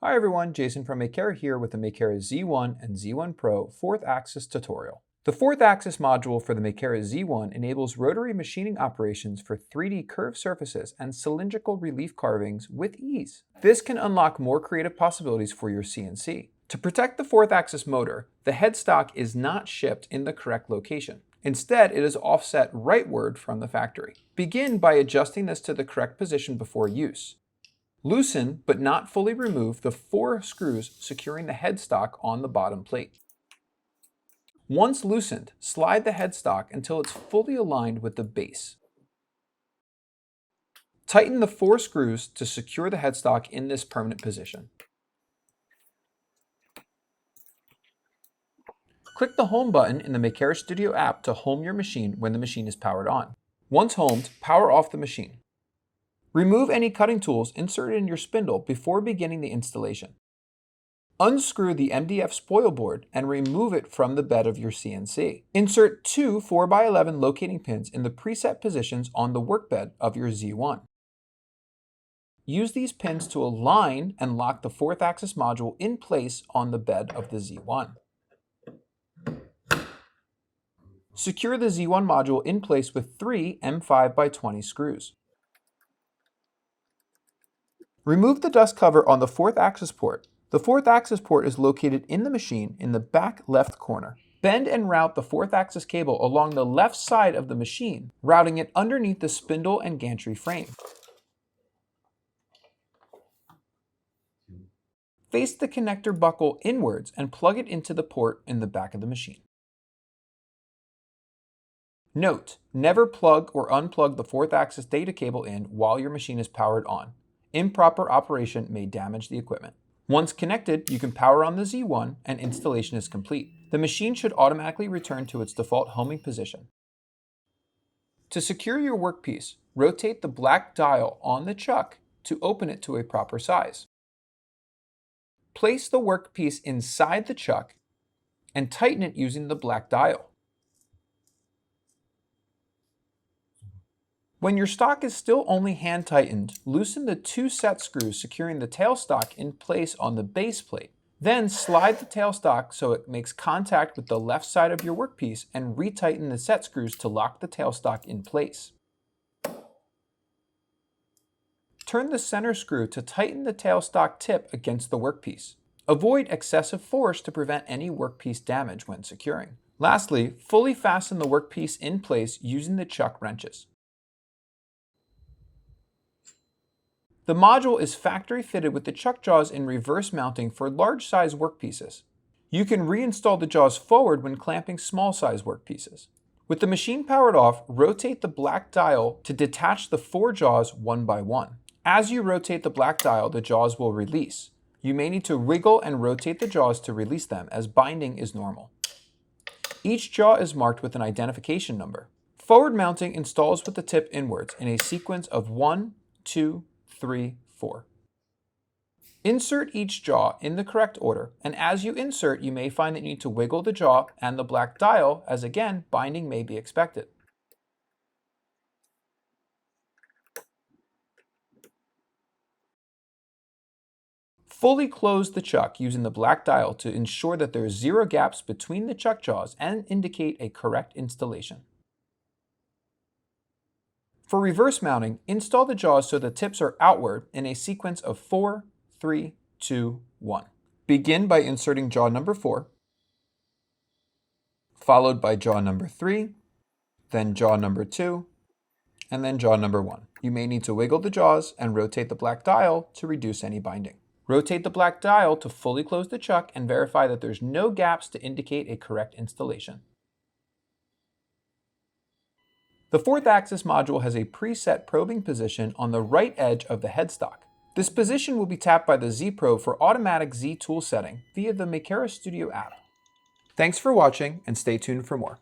Hi everyone, Jason from Makera here with the Makera Z1 and Z1 Pro 4th Axis tutorial. The 4th Axis module for the Makera Z1 enables rotary machining operations for 3D curved surfaces and cylindrical relief carvings with ease. This can unlock more creative possibilities for your CNC. To protect the 4th Axis motor, the headstock is not shipped in the correct location. Instead, it is offset rightward from the factory. Begin by adjusting this to the correct position before use. Loosen, but not fully remove, the 4 screws securing the headstock on the bottom plate. Once loosened, slide the headstock until it's fully aligned with the base. Tighten the 4 screws to secure the headstock in this permanent position. Click the Home button in the Makera Studio app to home your machine when the machine is powered on. Once homed, power off the machine. Remove any cutting tools inserted in your spindle before beginning the installation. Unscrew the MDF spoil board and remove it from the bed of your CNC. Insert 2 4x11 locating pins in the preset positions on the workbed of your Z1. Use these pins to align and lock the 4th Axis module in place on the bed of the Z1. Secure the Z1 module in place with 3 M5x20 screws. Remove the dust cover on the 4th Axis port. The 4th Axis port is located in the machine in the back left corner. Bend and route the 4th Axis cable along the left side of the machine, routing it underneath the spindle and gantry frame. Face the connector buckle inwards and plug it into the port in the back of the machine. Note, never plug or unplug the 4th Axis data cable in while your machine is powered on. Improper operation may damage the equipment. Once connected, you can power on the Z1 and installation is complete. The machine should automatically return to its default homing position. To secure your workpiece, rotate the black dial on the chuck to open it to a proper size. Place the workpiece inside the chuck and tighten it using the black dial. When your stock is still only hand tightened, loosen the 2 set screws securing the tailstock in place on the base plate. Then slide the tailstock so it makes contact with the left side of your workpiece and retighten the set screws to lock the tailstock in place. Turn the center screw to tighten the tailstock tip against the workpiece. Avoid excessive force to prevent any workpiece damage when securing. Lastly, fully fasten the workpiece in place using the chuck wrenches. The module is factory fitted with the chuck jaws in reverse mounting for large size workpieces. You can reinstall the jaws forward when clamping small size workpieces. With the machine powered off, rotate the black dial to detach the 4 jaws one by one. As you rotate the black dial, the jaws will release. You may need to wiggle and rotate the jaws to release them, as binding is normal. Each jaw is marked with an identification number. Forward mounting installs with the tip inwards in a sequence of 1, 2, 3, 4. Insert each jaw in the correct order, and as you insert, you may find that you need to wiggle the jaw and the black dial, as again, binding may be expected. Fully close the chuck using the black dial to ensure that there are 0 gaps between the chuck jaws and indicate a correct installation. For reverse mounting, install the jaws so the tips are outward in a sequence of 4, 3, 2, 1. Begin by inserting jaw number 4, followed by jaw number 3, then jaw number 2, and then jaw number 1. You may need to wiggle the jaws and rotate the black dial to reduce any binding. Rotate the black dial to fully close the chuck and verify that there's no gaps to indicate a correct installation. The 4th Axis module has a preset probing position on the right edge of the headstock. This position will be tapped by the Z Probe for automatic Z tool setting via the Makera Studio app. Thanks for watching and stay tuned for more.